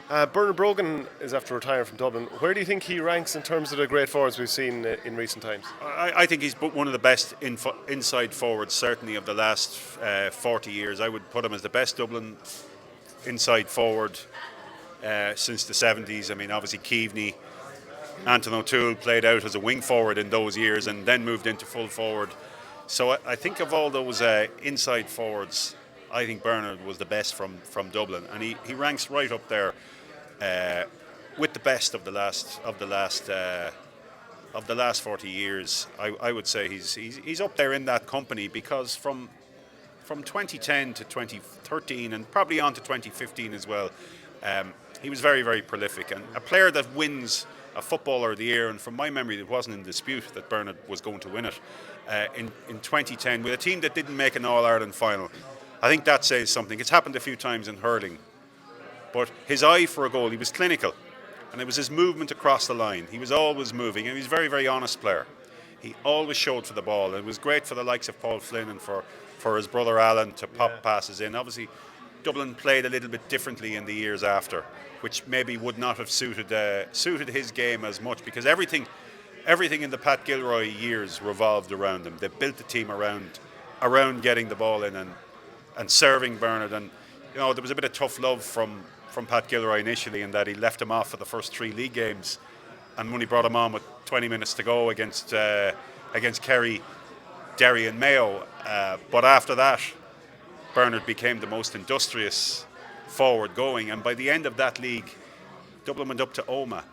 Bernard Brogan is after retiring from Dublin. Where do you think he ranks in terms of the great forwards we've seen in recent times? I think he's one of the best inside forwards, certainly of the last 40 years. I would put him as the best Dublin inside forward since the 70s. I mean, obviously Keaveney, Anton O'Toole played out as a wing forward in those years and then moved into full forward. So I think of all those inside forwards, I think Bernard was the best from Dublin, and he ranks right up there with the best of the last 40 years. I would say he's up there in that company, because from 2010 to 2013 and probably on to 2015 as well, he was very, very prolific, and a player that wins a Footballer of the Year, and from my memory it wasn't in dispute that Bernard was going to win it in 2010 with a team that didn't make an All-Ireland final. I think that says something. It's happened a few times in hurling, but his eye for a goal, he was clinical, and it was his movement across the line. He was always moving, and he was a very, very honest player. He always showed for the ball. It was great for the likes of Paul Flynn and for his brother Alan to pop passes in. Obviously, Dublin played a little bit differently in the years after, which maybe would not have suited his game as much, because everything in the Pat Gilroy years revolved around him. They built the team around getting the ball in and serving Bernard. And there was a bit of tough love from Pat Gilroy initially, in that he left him off for the first 3 league games, and when he brought him on with 20 minutes to go against Kerry, Derry and Mayo. But after that, Bernard became the most industrious forward going, and by the end of that league, Dublin went up to Omagh,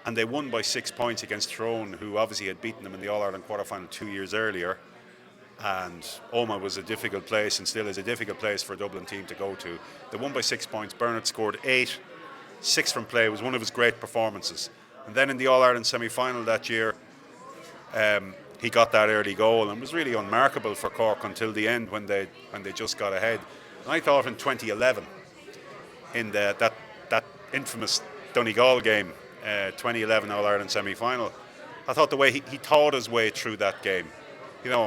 and they won by 6 points against Tyrone, who obviously had beaten them in the All-Ireland quarter-final 2 years earlier. And Omagh was a difficult place, and still is a difficult place for a Dublin team to go to. They won by 6 points. Bernard scored 8, 6 from play. It was one of his great performances. And then in the All-Ireland semi-final that year, he got that early goal, and was really unmarkable for Cork until the end, when they just got ahead. And I thought in 2011, in that infamous Donegal game, 2011 All-Ireland semi-final, I thought the way he thought his way through that game.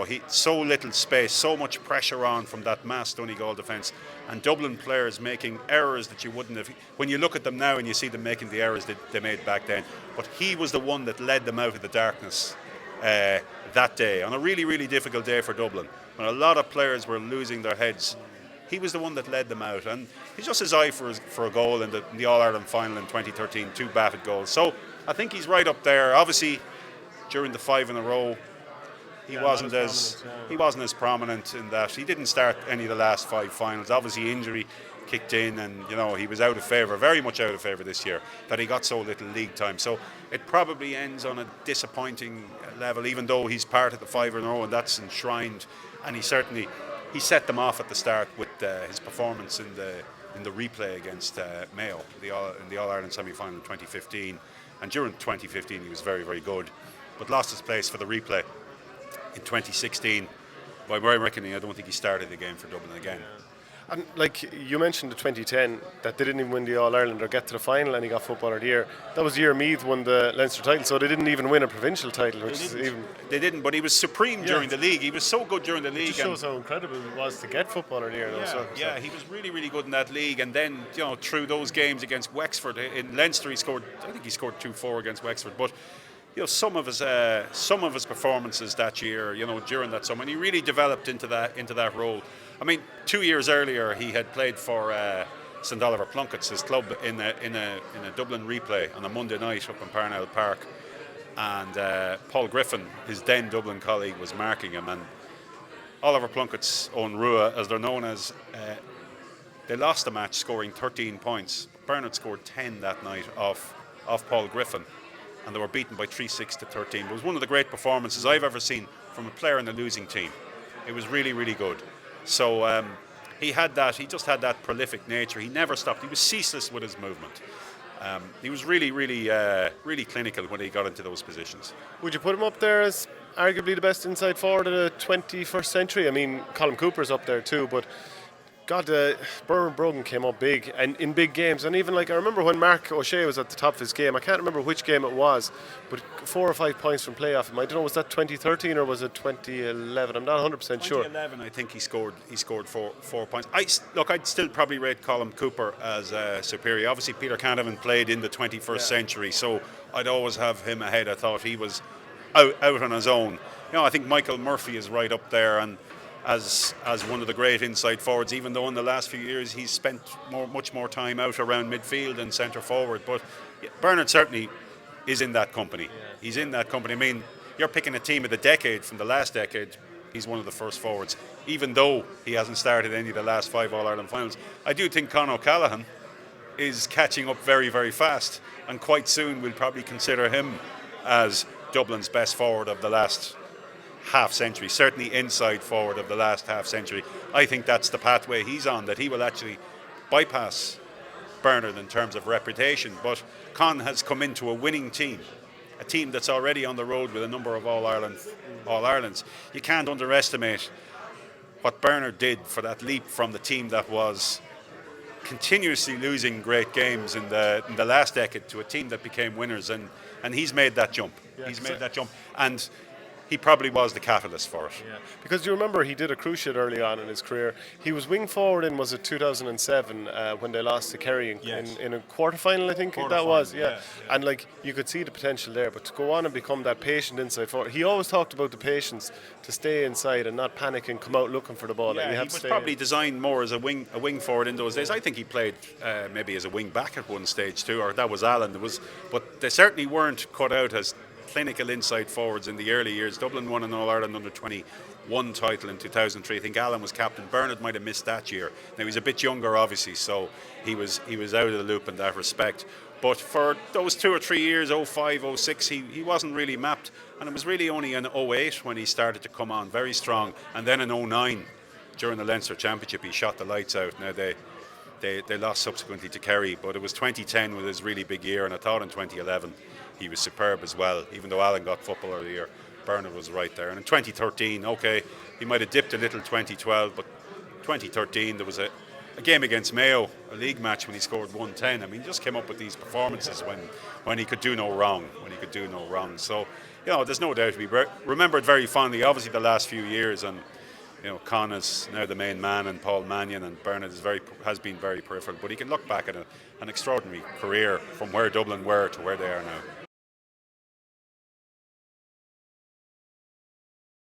He so little space, so much pressure on from that mass Donegal defence, and Dublin players making errors that you wouldn't have. When you look at them now and you see them making the errors that they made back then, but he was the one that led them out of the darkness that day, on a really, really difficult day for Dublin, when a lot of players were losing their heads. He was the one that led them out, and he's just his eye for a goal in the All-Ireland final in 2013, 2 batted goals. So I think he's right up there. Obviously, during the 5 in a row, he wasn't as prominent in that. He didn't start any of the last 5 finals. Obviously, injury kicked in, and he was out of favour, very much out of favour this year, that he got so little league time. So it probably ends on a disappointing level, even though he's part of the 5 in a row, and that's enshrined. And he set them off at the start with his performance in the replay against Mayo in the All-Ireland semi-final in 2015. And during 2015 he was very, very good, but lost his place for the replay in 2016. By my reckoning, I don't think he started the game for Dublin again. And like you mentioned, the 2010, that they didn't even win the All-Ireland or get to the final, and he got Footballer of the Year. That was the year Meath won the Leinster title, so they didn't even win a provincial title, They didn't, but he was supreme during the league. He was so good during the league. It just shows how incredible it was to get Footballer of the Year. He was really, really good in that league. And then, through those games against Wexford in Leinster, he scored 2-4 against Wexford. But some of his performances that year, during that summer, and he really developed into that role. I mean, 2 years earlier, he had played for St Oliver Plunkett's, his club, in a Dublin replay on a Monday night up in Parnell Park, and Paul Griffin, his then Dublin colleague, was marking him, and Oliver Plunkett's own Rua, as they're known as, they lost the match scoring 13 points. Bernard scored 10 that night off Paul Griffin, and they were beaten by 3-6 to 13. It was one of the great performances I've ever seen from a player in a losing team. It was really, really good. So he just had that prolific nature. He never stopped. He was ceaseless with his movement. He was really, really, really clinical when he got into those positions. Would you put him up there as arguably the best inside forward of the 21st century? I mean, Colm Cooper's up there too, but God, Brogan came up big and in big games, and even like I remember when Mark O'Shea was at the top of his game. I can't remember which game it was, but 4 or 5 points from play off him. I don't know, was that 2013 or was it 2011? I'm not 100% sure. 2011, I think he scored four points. I'd still probably rate Colm Cooper as superior. Obviously, Peter Canavan played in the 21st century, so I'd always have him ahead. I thought he was out on his own. I think Michael Murphy is right up there, and as one of the great inside forwards, even though in the last few years he's spent much more time out around midfield and centre forward. But Bernard certainly is in that company. Yeah. He's in that company. I mean, you're picking a team of the decade from the last decade. He's one of the first forwards, even though he hasn't started any of the last 5 All-Ireland finals. I do think Con O'Callaghan is catching up very, very fast, and quite soon we'll probably consider him as Dublin's best forward of the last half century, certainly inside forward of the last half century. I think that's the pathway he's on, that he will actually bypass Bernard in terms of reputation. But Con has come into a winning team, a team that's already on the road with a number of All-Irelands. You can't underestimate what Bernard did for that leap from the team that was continuously losing great games in the last decade to a team that became winners, and he's made that jump. He's made that jump, and he probably was the catalyst for it. Yeah. Because you remember he did a cruciate early on in his career. He was wing forward in, was it 2007 when they lost to Kerry in a quarter-final, I think that was. Yeah. And like you could see the potential there, but to go on and become that patient inside forward, he always talked about the patience to stay inside and not panic and come out looking for the ball. Yeah, he was probably designed more as a wing forward in those days. I think he played maybe as a wing back at one stage too, or that was Alan. But they certainly weren't cut out as clinical inside forwards in the early years. Dublin won an All-Ireland under 21 title in 2003. I think Alan was captain. Bernard might have missed that year. Now he's a bit younger, obviously, so he was out of the loop in that respect. But for those 2 or 3 years, 05, 06, he wasn't really mapped, and it was really only in 08 when he started to come on very strong, and then in 09 during the Leinster Championship he shot the lights out. Now they lost subsequently to Kerry, but it was 2010 was his really big year, and I thought in 2011 he was superb as well. Even though Alan got Footballer of the Year, Bernard was right there. And in 2013, okay, he might have dipped a little 2012, but 2013 there was a game against Mayo, a league match, when he scored 110. I mean, he just came up with these performances when he could do no wrong. So, there's no doubt to be remembered very fondly. Obviously, the last few years, and Con is now the main man, and Paul Mannion, and Bernard has been very peripheral. But he can look back at an extraordinary career from where Dublin were to where they are now.